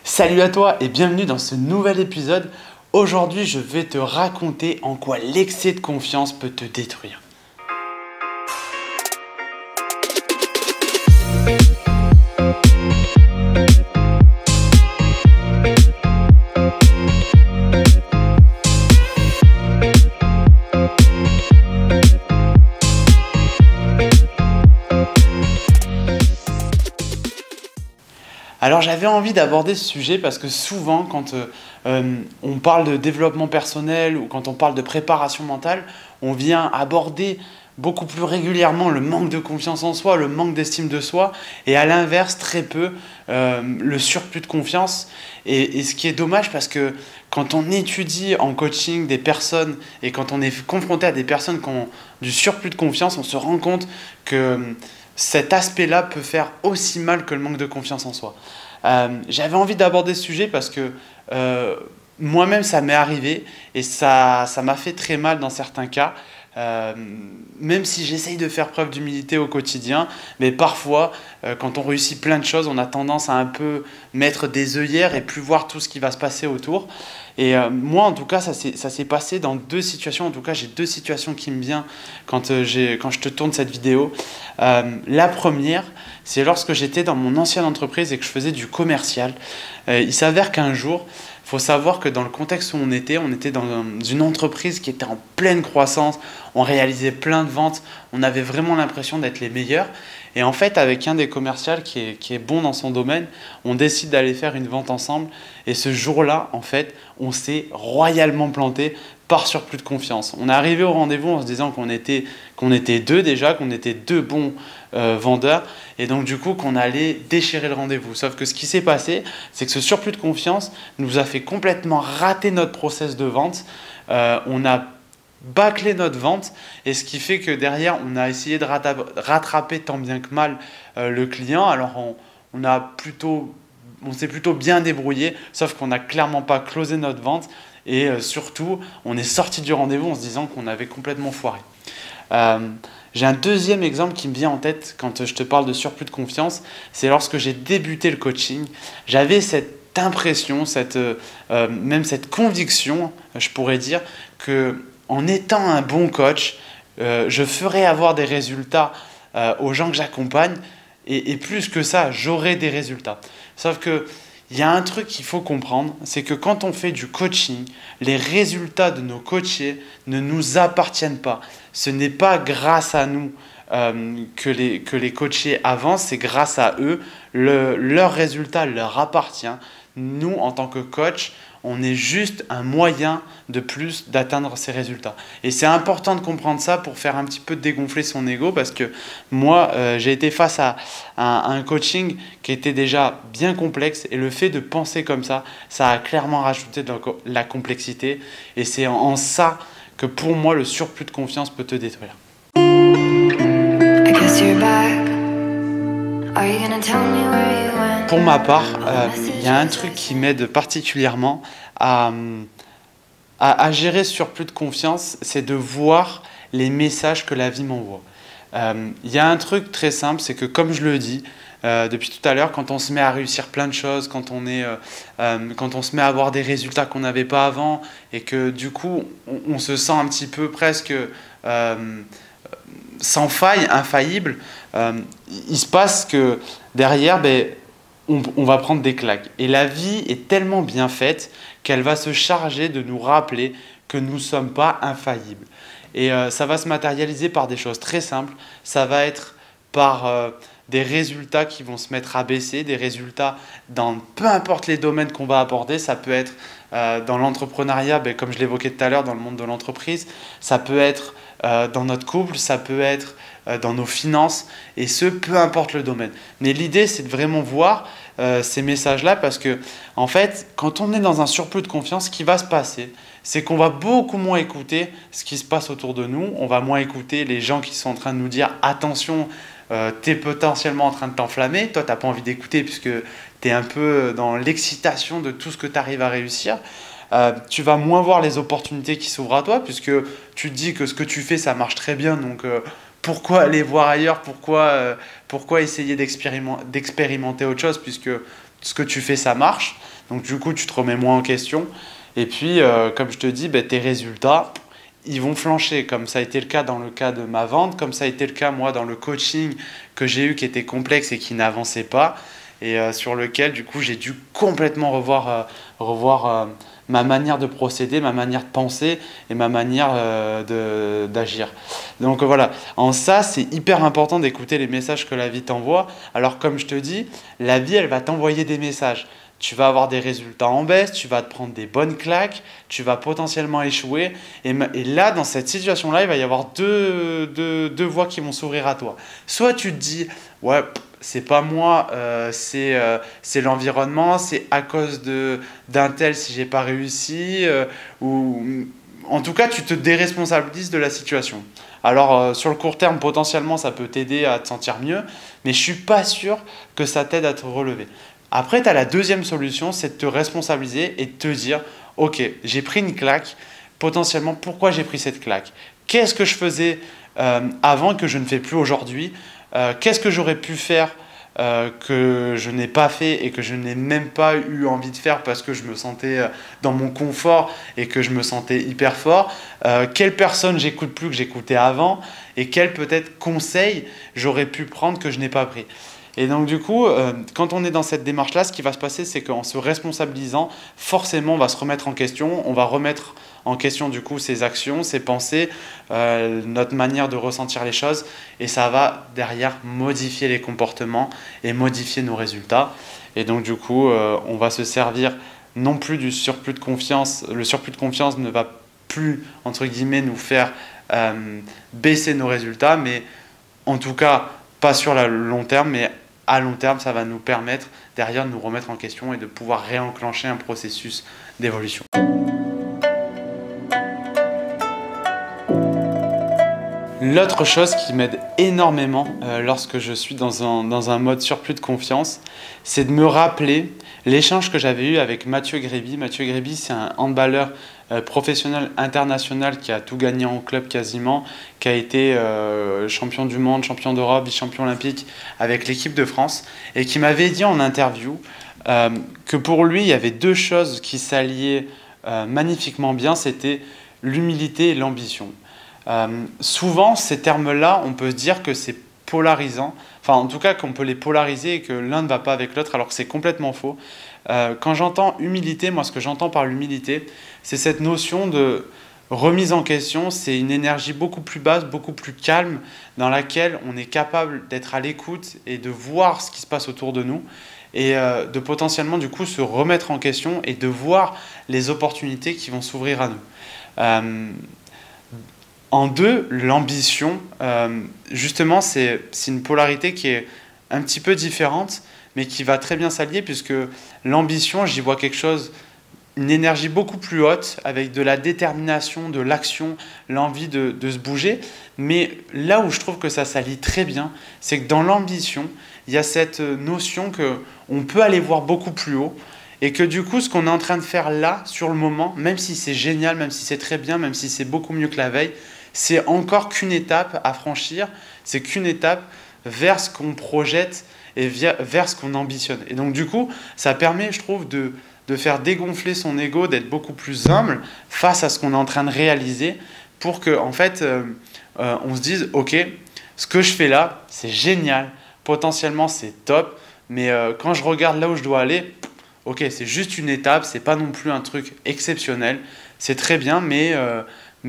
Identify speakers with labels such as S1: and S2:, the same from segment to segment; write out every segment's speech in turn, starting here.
S1: Salut à toi et bienvenue dans ce nouvel épisode. Aujourd'hui, je vais te raconter en quoi l'excès de confiance peut te détruire. Alors j'avais envie d'aborder ce sujet parce que souvent quand on parle de développement personnel ou quand on parle de préparation mentale, on vient aborder beaucoup plus régulièrement le manque de confiance en soi, le manque d'estime de soi et à l'inverse très peu le surplus de confiance. Et ce qui est dommage parce que quand on étudie en coaching des personnes et quand on est confronté à des personnes qui ont du surplus de confiance, on se rend compte que cet aspect-là peut faire aussi mal que le manque de confiance en soi. J'avais envie d'aborder ce sujet parce que moi-même ça m'est arrivé et ça m'a fait très mal dans certains cas. Même si j'essaye de faire preuve d'humilité au quotidien, mais parfois, quand on réussit plein de choses, on a tendance à un peu mettre des œillères et plus voir tout ce qui va se passer autour. Et moi, en tout cas, ça s'est passé dans deux situations. En tout cas, j'ai deux situations qui me viennent quand je te tourne cette vidéo. La première, c'est lorsque j'étais dans mon ancienne entreprise et que je faisais du commercial. Il s'avère qu'un jour, il faut savoir que dans le contexte où on était dans une entreprise qui était en pleine croissance, on réalisait plein de ventes, on avait vraiment l'impression d'être les meilleurs. Et en fait, avec un des commerciaux qui est bon dans son domaine, on décide d'aller faire une vente ensemble. Et ce jour-là, en fait, on s'est royalement planté par surplus de confiance. On est arrivé au rendez-vous en se disant qu'on était deux déjà, qu'on était deux bons vendeurs. Et donc du coup, qu'on allait déchirer le rendez-vous. Sauf que ce qui s'est passé, c'est que ce surplus de confiance nous a fait complètement rater notre process de vente. On a bâclé notre vente et ce qui fait que derrière on a essayé de rattraper tant bien que mal le client. Alors on s'est plutôt bien débrouillé, sauf qu'on n'a clairement pas closé notre vente et surtout on est sorti du rendez-vous en se disant qu'on avait complètement foiré. J'ai un deuxième exemple qui me vient en tête quand je te parle de surplus de confiance, c'est lorsque j'ai débuté le coaching. J'avais cette impression, même cette conviction, je pourrais dire, que en étant un bon coach, je ferai avoir des résultats aux gens que j'accompagne et plus que ça, j'aurai des résultats. Sauf que il y a un truc qu'il faut comprendre, c'est que quand on fait du coaching, les résultats de nos coachés ne nous appartiennent pas. Ce n'est pas grâce à nous que les coachés avancent, c'est grâce à eux. Leur résultat leur appartient. Nous, en tant que coach, on est juste un moyen de plus d'atteindre ces résultats. Et c'est important de comprendre ça pour faire un petit peu dégonfler son ego parce que moi, j'ai été face à un coaching qui était déjà bien complexe et le fait de penser comme ça a clairement rajouté de la complexité et c'est en ça que pour moi, le surplus de confiance peut te détruire. Pour ma part, il y a un truc qui m'aide particulièrement à gérer ce surplus de confiance, c'est de voir les messages que la vie m'envoie. Il y a un truc très simple, c'est que comme je le dis depuis tout à l'heure, quand on se met à réussir plein de choses, quand on se met à avoir des résultats qu'on n'avait pas avant et que du coup on se sent un petit peu presque sans faille, infaillible, il se passe que derrière, on va prendre des claques. Et la vie est tellement bien faite qu'elle va se charger de nous rappeler que nous ne sommes pas infaillibles. Et ça va se matérialiser par des choses très simples. Ça va être par des résultats qui vont se mettre à baisser, des résultats dans peu importe les domaines qu'on va aborder. Ça peut être dans l'entrepreneuriat, comme je l'évoquais tout à l'heure, dans le monde de l'entreprise. Ça peut être dans notre couple, ça peut être dans nos finances, et ce, peu importe le domaine. Mais l'idée, c'est de vraiment voir ces messages-là parce que, en fait, quand on est dans un surplus de confiance, ce qui va se passer, c'est qu'on va beaucoup moins écouter ce qui se passe autour de nous. On va moins écouter les gens qui sont en train de nous dire « Attention, tu es potentiellement en train de t'enflammer. » Toi, tu n'as pas envie d'écouter puisque tu es un peu dans l'excitation de tout ce que tu arrives à réussir. Tu vas moins voir les opportunités qui s'ouvrent à toi puisque tu te dis que ce que tu fais, ça marche très bien. Donc, pourquoi aller voir ailleurs? Pourquoi essayer d'expérimenter autre chose puisque ce que tu fais, ça marche? Donc du coup, tu te remets moins en question. Et puis, comme je te dis, ben, tes résultats, ils vont flancher, comme ça a été le cas dans le cas de ma vente, comme ça a été le cas moi dans le coaching que j'ai eu qui était complexe et qui n'avançait pas, et sur lequel du coup j'ai dû complètement revoir ma manière de procéder, ma manière de penser et ma manière d'agir. Donc voilà, en ça c'est hyper important d'écouter les messages que la vie t'envoie. Alors comme je te dis, la vie elle va t'envoyer des messages. Tu vas avoir des résultats en baisse, tu vas te prendre des bonnes claques, tu vas potentiellement échouer. Et là, dans cette situation-là, il va y avoir deux voies qui vont s'ouvrir à toi. Soit tu te dis, ouais, c'est pas moi, c'est l'environnement, c'est à cause d'un tel si j'ai pas réussi, ou en tout cas, tu te déresponsabilises de la situation. Alors, sur le court terme, potentiellement, ça peut t'aider à te sentir mieux, mais je suis pas sûr que ça t'aide à te relever. Après, tu as la deuxième solution, c'est de te responsabiliser et de te dire, ok, j'ai pris une claque, potentiellement, pourquoi j'ai pris cette claque? Qu'est-ce que je faisais avant que je ne fais plus aujourd'hui? Qu'est-ce que j'aurais pu faire que je n'ai pas fait et que je n'ai même pas eu envie de faire parce que je me sentais dans mon confort et que je me sentais hyper fort? Quelle personne j'écoute plus que j'écoutais avant? Et quel peut-être conseil j'aurais pu prendre que je n'ai pas pris? Et donc du coup, quand on est dans cette démarche-là, ce qui va se passer, c'est qu'en se responsabilisant, forcément, on va se remettre en question, on va remettre en question du coup ses actions, ses pensées, notre manière de ressentir les choses, et ça va derrière modifier les comportements et modifier nos résultats. Et donc du coup, on va se servir non plus du surplus de confiance. Le surplus de confiance ne va plus, entre guillemets, nous faire baisser nos résultats, mais en tout cas, pas sur le long terme, mais à long terme, ça va nous permettre derrière de nous remettre en question et de pouvoir réenclencher un processus d'évolution. L'autre chose qui m'aide énormément lorsque je suis dans un mode surplus de confiance, c'est de me rappeler l'échange que j'avais eu avec Mathieu Gréby. Mathieu Gréby, c'est un handballeur professionnel international qui a tout gagné en club quasiment, qui a été champion du monde, champion d'Europe, vice-champion olympique avec l'équipe de France, et qui m'avait dit en interview que pour lui, il y avait deux choses qui s'alliaient magnifiquement bien, c'était l'humilité et l'ambition. Souvent, ces termes-là, on peut se dire que c'est polarisant, enfin en tout cas qu'on peut les polariser et que l'un ne va pas avec l'autre alors que c'est complètement faux. Quand j'entends humilité, moi ce que j'entends par l'humilité, c'est cette notion de remise en question, c'est une énergie beaucoup plus basse, beaucoup plus calme, dans laquelle on est capable d'être à l'écoute et de voir ce qui se passe autour de nous et de potentiellement du coup se remettre en question et de voir les opportunités qui vont s'ouvrir à nous. En deux, l'ambition, justement, c'est une polarité qui est un petit peu différente, mais qui va très bien s'allier, puisque l'ambition, j'y vois quelque chose, une énergie beaucoup plus haute, avec de la détermination, de l'action, l'envie de se bouger. Mais là où je trouve que ça s'allie très bien, c'est que dans l'ambition, il y a cette notion qu'on peut aller voir beaucoup plus haut, et que du coup, ce qu'on est en train de faire là, sur le moment, même si c'est génial, même si c'est très bien, même si c'est beaucoup mieux que la veille, c'est encore qu'une étape à franchir, c'est qu'une étape vers ce qu'on projette et vers ce qu'on ambitionne. Et donc du coup, ça permet, je trouve, de faire dégonfler son ego, d'être beaucoup plus humble face à ce qu'on est en train de réaliser pour que, en fait, on se dise, ok, ce que je fais là, c'est génial, potentiellement c'est top, mais quand je regarde là où je dois aller, ok, c'est juste une étape, c'est pas non plus un truc exceptionnel, c'est très bien, mais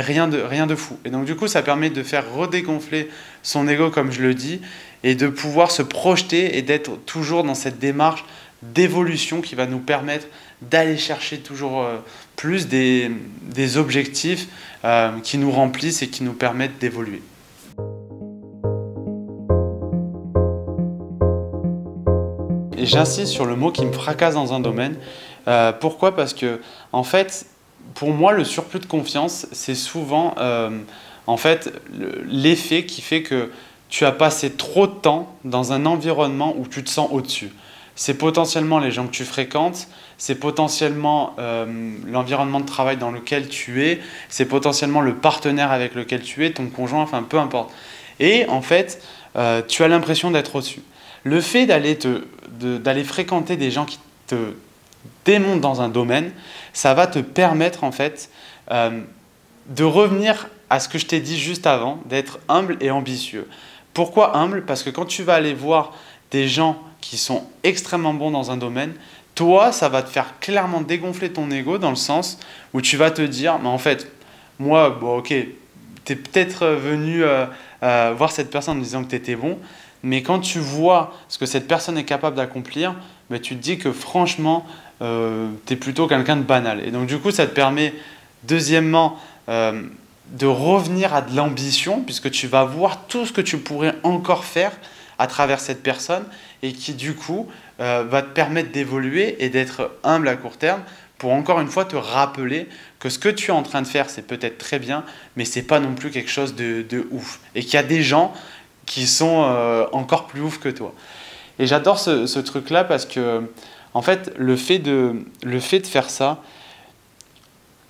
S1: rien de fou. Et donc du coup, ça permet de faire redégonfler son ego, comme je le dis, et de pouvoir se projeter et d'être toujours dans cette démarche d'évolution qui va nous permettre d'aller chercher toujours plus des objectifs qui nous remplissent et qui nous permettent d'évoluer. Et j'insiste sur le mot qui me fracasse dans un domaine. Pourquoi? Parce que, en fait, pour moi, le surplus de confiance, c'est souvent en fait, l'effet qui fait que tu as passé trop de temps dans un environnement où tu te sens au-dessus. C'est potentiellement les gens que tu fréquentes, c'est potentiellement l'environnement de travail dans lequel tu es, c'est potentiellement le partenaire avec lequel tu es, ton conjoint, enfin peu importe. Et en fait, tu as l'impression d'être au-dessus. Le fait d'aller fréquenter des gens qui te démontes dans un domaine, ça va te permettre en fait de revenir à ce que je t'ai dit juste avant, d'être humble et ambitieux. Pourquoi humble? Parce que quand tu vas aller voir des gens qui sont extrêmement bons dans un domaine, toi, ça va te faire clairement dégonfler ton ego dans le sens où tu vas te dire, mais en fait, moi, bon, ok, tu es peut-être venu voir cette personne en disant que tu étais bon, mais quand tu vois ce que cette personne est capable d'accomplir, ben, tu te dis que franchement, tu es plutôt quelqu'un de banal. Et donc du coup, ça te permet, deuxièmement, de revenir à de l'ambition, puisque tu vas voir tout ce que tu pourrais encore faire à travers cette personne, et qui du coup va te permettre d'évoluer et d'être humble à court terme, pour encore une fois te rappeler que ce que tu es en train de faire, c'est peut-être très bien, mais ce n'est pas non plus quelque chose de ouf. Et qu'il y a des gens qui sont encore plus ouf que toi. Et j'adore ce truc-là parce que, en fait, le fait de faire ça,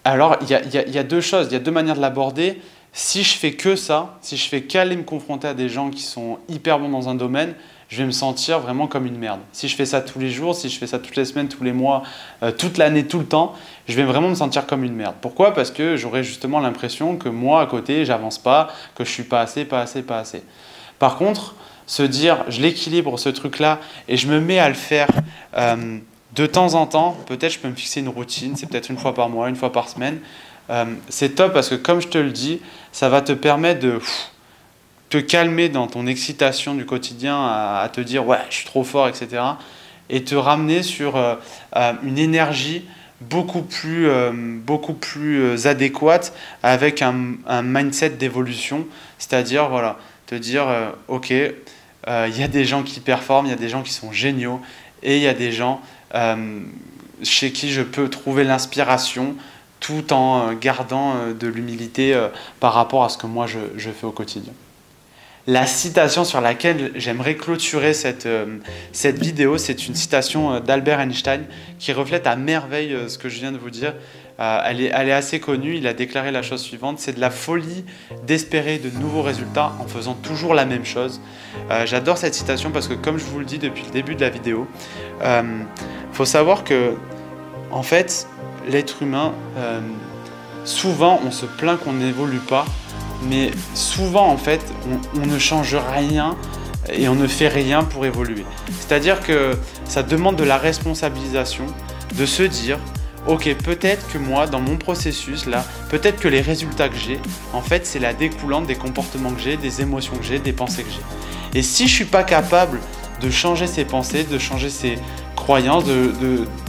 S1: alors il y a deux choses, il y a deux manières de l'aborder. Si je fais que ça, si je fais qu'aller me confronter à des gens qui sont hyper bons dans un domaine, je vais me sentir vraiment comme une merde. Si je fais ça tous les jours, si je fais ça toutes les semaines, tous les mois, toute l'année, tout le temps, je vais vraiment me sentir comme une merde. Pourquoi? Parce que j'aurai justement l'impression que moi, à côté, j'avance pas, que je suis pas assez, pas assez, pas assez. Par contre, se dire, je l'équilibre ce truc-là et je me mets à le faire de temps en temps, peut-être je peux me fixer une routine, c'est peut-être une fois par mois, une fois par semaine. C'est top parce que comme je te le dis, ça va te permettre de te calmer dans ton excitation du quotidien à te dire ouais je suis trop fort, etc. Et te ramener sur une énergie beaucoup plus adéquate avec un mindset d'évolution, c'est-à-dire voilà, te dire ok, il y a des gens qui performent, il y a des gens qui sont géniaux et il y a des gens chez qui je peux trouver l'inspiration tout en gardant de l'humilité par rapport à ce que moi je fais au quotidien. La citation sur laquelle j'aimerais clôturer cette vidéo, c'est une citation d'Albert Einstein qui reflète à merveille ce que je viens de vous dire. Elle est assez connue, il a déclaré la chose suivante: c'est de la folie d'espérer de nouveaux résultats en faisant toujours la même chose. J'adore cette citation parce que comme je vous le dis depuis le début de la vidéo, faut savoir que en fait, l'être humain, souvent on se plaint qu'on n'évolue pas, mais souvent en fait on ne change rien et on ne fait rien pour évoluer. C'est-à-dire que ça demande de la responsabilisation, de se dire ok, peut-être que moi dans mon processus là, peut-être que les résultats que j'ai, en fait c'est la découlante des comportements que j'ai, des émotions que j'ai, des pensées que j'ai. Et si je suis pas capable de changer ces pensées, de changer ces croyances,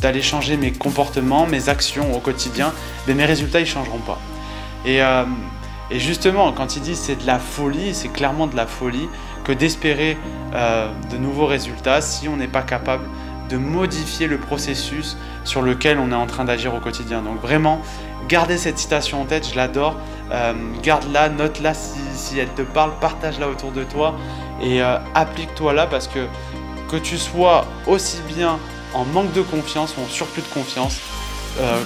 S1: d'aller changer mes comportements, mes actions au quotidien, ben mes résultats ils changeront pas. Et justement, quand il dit c'est de la folie, c'est clairement de la folie que d'espérer de nouveaux résultats si on n'est pas capable de modifier le processus sur lequel on est en train d'agir au quotidien. Donc vraiment, gardez cette citation en tête, je l'adore, garde-la, note-la si elle te parle, partage-la autour de toi et applique-toi là parce que tu sois aussi bien en manque de confiance ou en surplus de confiance,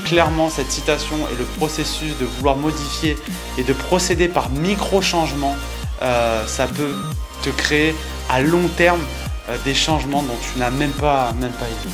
S1: clairement cette citation et le processus de vouloir modifier et de procéder par micro-changements, ça peut te créer à long terme des changements dont tu n'as même pas idée.